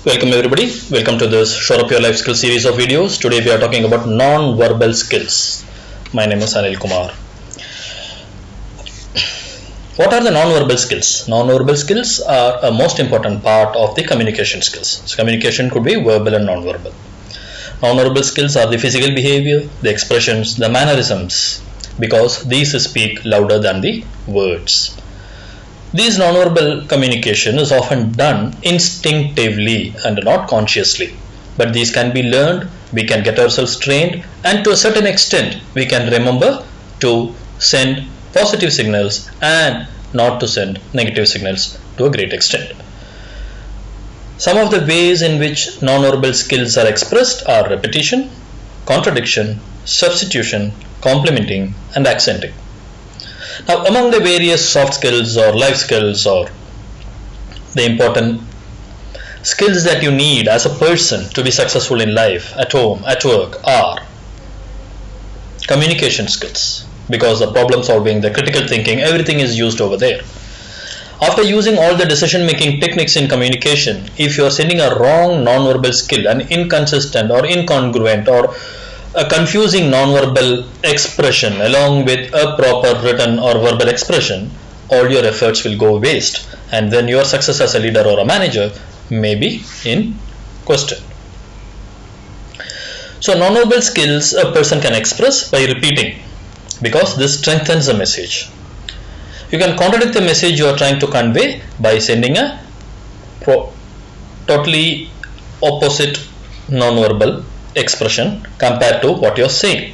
Welcome everybody. Welcome to this Shore Up Your Life Skill series of videos. Today we are talking about non-verbal skills. My name is Anil Kumar. What are the non-verbal skills? Non-verbal skills are a most important part of the communication skills. So communication could be verbal and non-verbal. Non-verbal skills are the physical behavior, the expressions, the mannerisms, because these speak louder than the words. This nonverbal communication is often done instinctively and not consciously, but these can be learned, we can get ourselves trained, and to a certain extent we can remember to send positive signals and not to send negative signals to a great extent. Some of the ways in which nonverbal skills are expressed are repetition, contradiction, substitution, complementing, and accenting. Now, among the various soft skills or life skills or the important skills that you need as a person to be successful in life, at home, at work, are communication skills, because the problem solving, the critical thinking, everything is used over there. After using all the decision making techniques in communication, if you are sending a wrong non-verbal skill, an inconsistent or incongruent or a confusing non-verbal expression along with a proper written or verbal expression, all your efforts will go waste, and then your success as a leader or a manager may be in question. So non-verbal skills a person can express by repeating, because this strengthens the message. You can contradict the message you are trying to convey by sending a totally opposite non-verbal expression compared to what you're saying.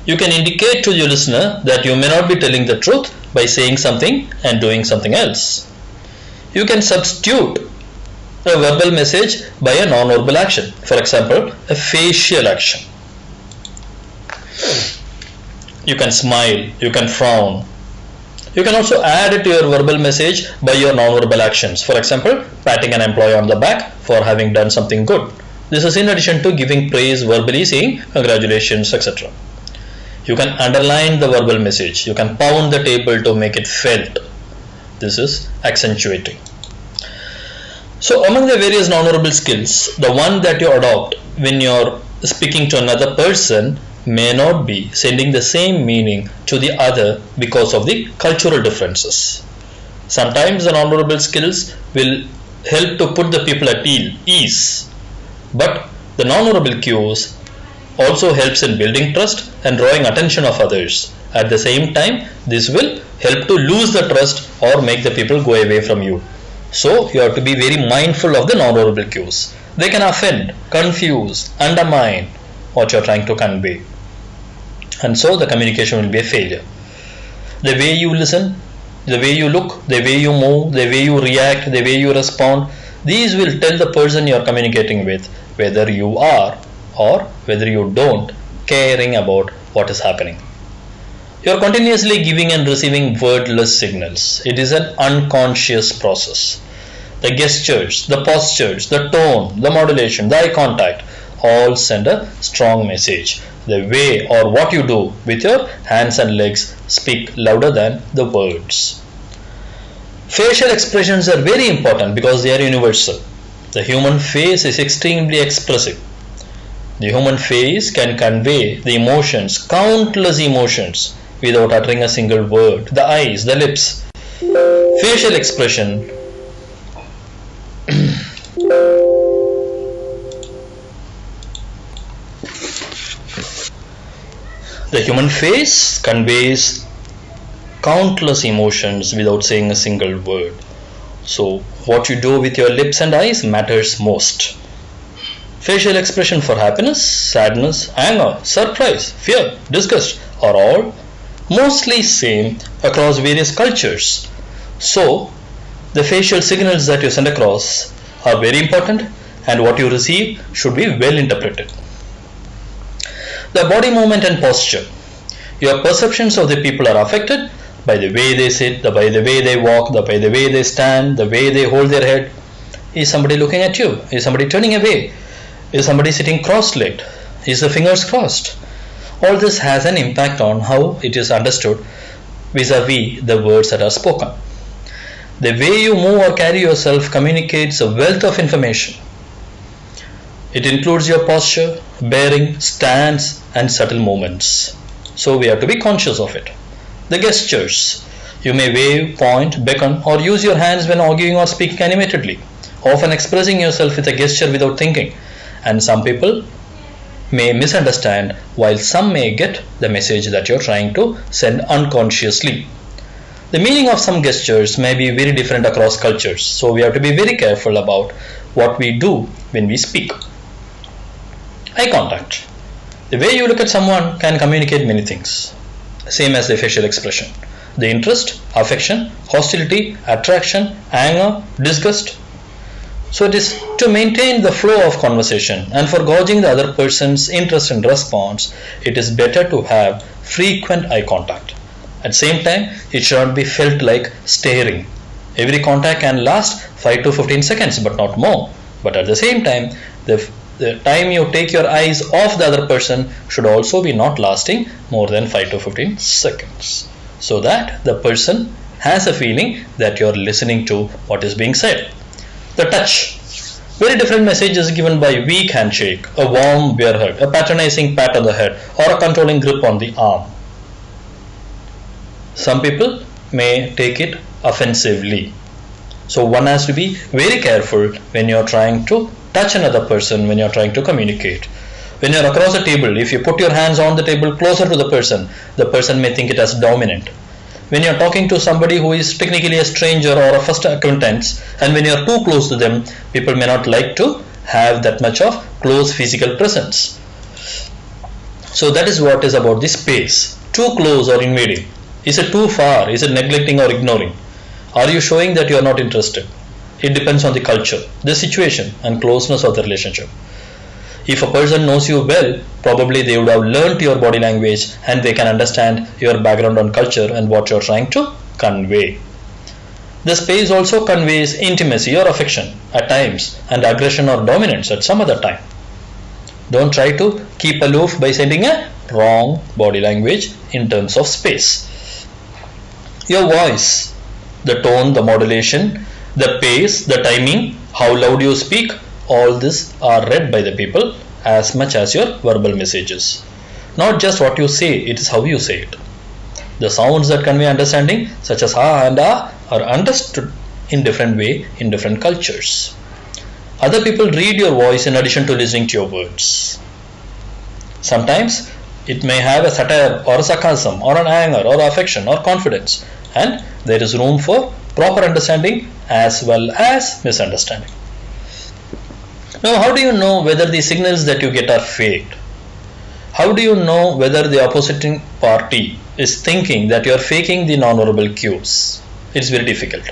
You can indicate to your listener that you may not be telling the truth by saying something and doing something else. You can substitute a verbal message by a non-verbal action. For example, a facial action. You can smile, you can frown. You can also add it to your verbal message by your non-verbal actions. For example, patting an employee on the back for having done something good. This is in addition to giving praise verbally, saying congratulations, etc. You can underline the verbal message. You can pound the table to make it felt. This is accentuating. So among the various non-verbal skills, the one that you adopt when you're speaking to another person may not be sending the same meaning to the other because of the cultural differences. Sometimes the non-verbal skills will help to put the people at ease. But the non-verbal cues also helps in building trust and drawing attention of others. At the same time, this will help to lose the trust or make the people go away from you. So you have to be very mindful of the non-verbal cues. They can offend, confuse, undermine what you are trying to convey. And so the communication will be a failure. The way you listen, the way you look, the way you move, the way you react, the way you respond, these will tell the person you are communicating with whether you are or whether you don't caring about what is happening. You are continuously giving and receiving wordless signals. It is an unconscious process. The gestures, the postures, the tone, the modulation, the eye contact all send a strong message. The way or what you do with your hands and legs speak louder than the words. Facial expressions are very important because they are universal. The human face is extremely expressive. The human face can convey the emotions, countless emotions, without uttering a single word. The eyes, the lips. Facial expression the human face conveys countless emotions without saying a single word. So what you do with your lips and eyes matters most. Facial expression for happiness, sadness, anger, surprise, fear, disgust are all mostly same across various cultures. So the facial signals that you send across are very important, and what you receive should be well interpreted. The body movement and posture. Your perceptions of the people are affected by the way they sit, by the way they walk, by the way they stand, the way they hold their head. Is somebody looking at you? Is somebody turning away? Is somebody sitting cross-legged? Is the fingers crossed? All this has an impact on how it is understood vis-a-vis the words that are spoken. The way you move or carry yourself communicates a wealth of information. It includes your posture, bearing, stance, and subtle movements. So we have to be conscious of it. The gestures. You may wave, point, beckon, or use your hands when arguing or speaking animatedly, often expressing yourself with a gesture without thinking. And some people may misunderstand, while some may get the message that you're trying to send unconsciously. The meaning of some gestures may be very different across cultures, so we have to be very careful about what we do when we speak. Eye contact. The way you look at someone can communicate many things, same as the facial expression. The interest, affection, hostility, attraction, anger, disgust. So it is to maintain the flow of conversation, and for gauging the other person's interest and response, it is better to have frequent eye contact. At the same time, it should not be felt like staring. Every contact can last 5 to 15 seconds, but not more. But at the same time, the time you take your eyes off the other person should also be not lasting more than 5 to 15 seconds, so that the person has a feeling that you are listening to what is being said. The touch. Very different message is given by weak handshake, a warm bear hug, a patronizing pat on the head, or a controlling grip on the arm. Some people may take it offensively. So one has to be very careful when you are trying to touch another person, when you are trying to communicate. When you are across the table, if you put your hands on the table closer to the person may think it as dominant. When you are talking to somebody who is technically a stranger or a first acquaintance, and when you are too close to them, people may not like to have that much of close physical presence. So that is what is about the space. Too close or invading. Is it too far? Is it neglecting or ignoring? Are you showing that you are not interested? It depends on the culture, the situation, and closeness of the relationship. If a person knows you well, probably they would have learnt your body language and they can understand your background and culture and what you are trying to convey. The space also conveys intimacy or affection at times and aggression or dominance at some other time. Don't try to keep aloof by sending a wrong body language in terms of space. Your voice, the tone, the modulation, the pace, the timing, how loud you speak, all this are read by the people as much as your verbal messages. Not just what you say, it is how you say it. The sounds that convey understanding, such as ha and ah, are understood in different way in different cultures. Other people read your voice in addition to listening to your words. Sometimes it may have a satire or a sarcasm or an anger or affection or confidence, and there is room for proper understanding as well as misunderstanding. Now, how do you know whether the signals that you get are faked? How do you know whether the opposing party is thinking that you are faking the non-verbal cues? It's very difficult.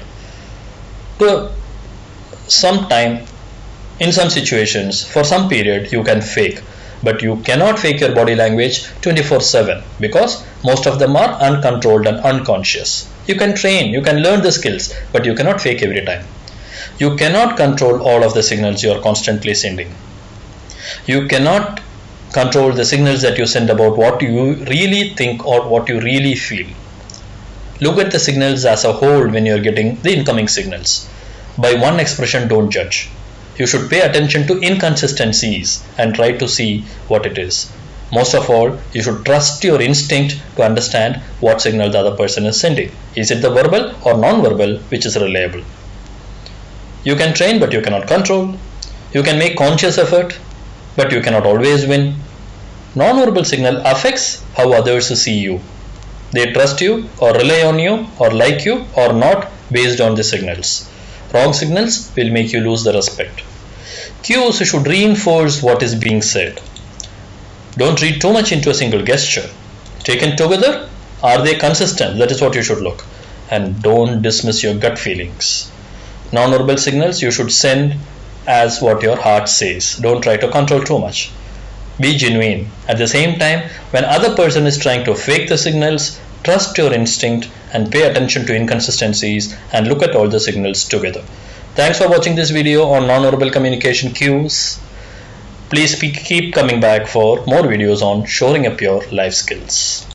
Sometime, in some situations, for some period, you can fake. But you cannot fake your body language 24/7 because most of them are uncontrolled and unconscious. You can train, you can learn the skills, but you cannot fake every time. You cannot control all of the signals you are constantly sending. You cannot control the signals that you send about what you really think or what you really feel. Look at the signals as a whole when you are getting the incoming signals. By one expression, don't judge. You should pay attention to inconsistencies and try to see what it is. Most of all, you should trust your instinct to understand what signal the other person is sending. Is it the verbal or non-verbal which is reliable? You can train, but you cannot control. You can make conscious effort, but you cannot always win. Non-verbal signal affects how others see you. They trust you or rely on you or like you or not based on the signals. Wrong signals will make you lose the respect. Cues should reinforce what is being said. Don't read too much into a single gesture. Taken together, are they consistent? That is what you should look. And don't dismiss your gut feelings. Non-verbal signals you should send as what your heart says. Don't try to control too much. Be genuine. At the same time, when other person is trying to fake the signals, trust your instinct and pay attention to inconsistencies and look at all the signals together. Thanks for watching this video on non-verbal communication cues. Please keep coming back for more videos on shoring up your life skills.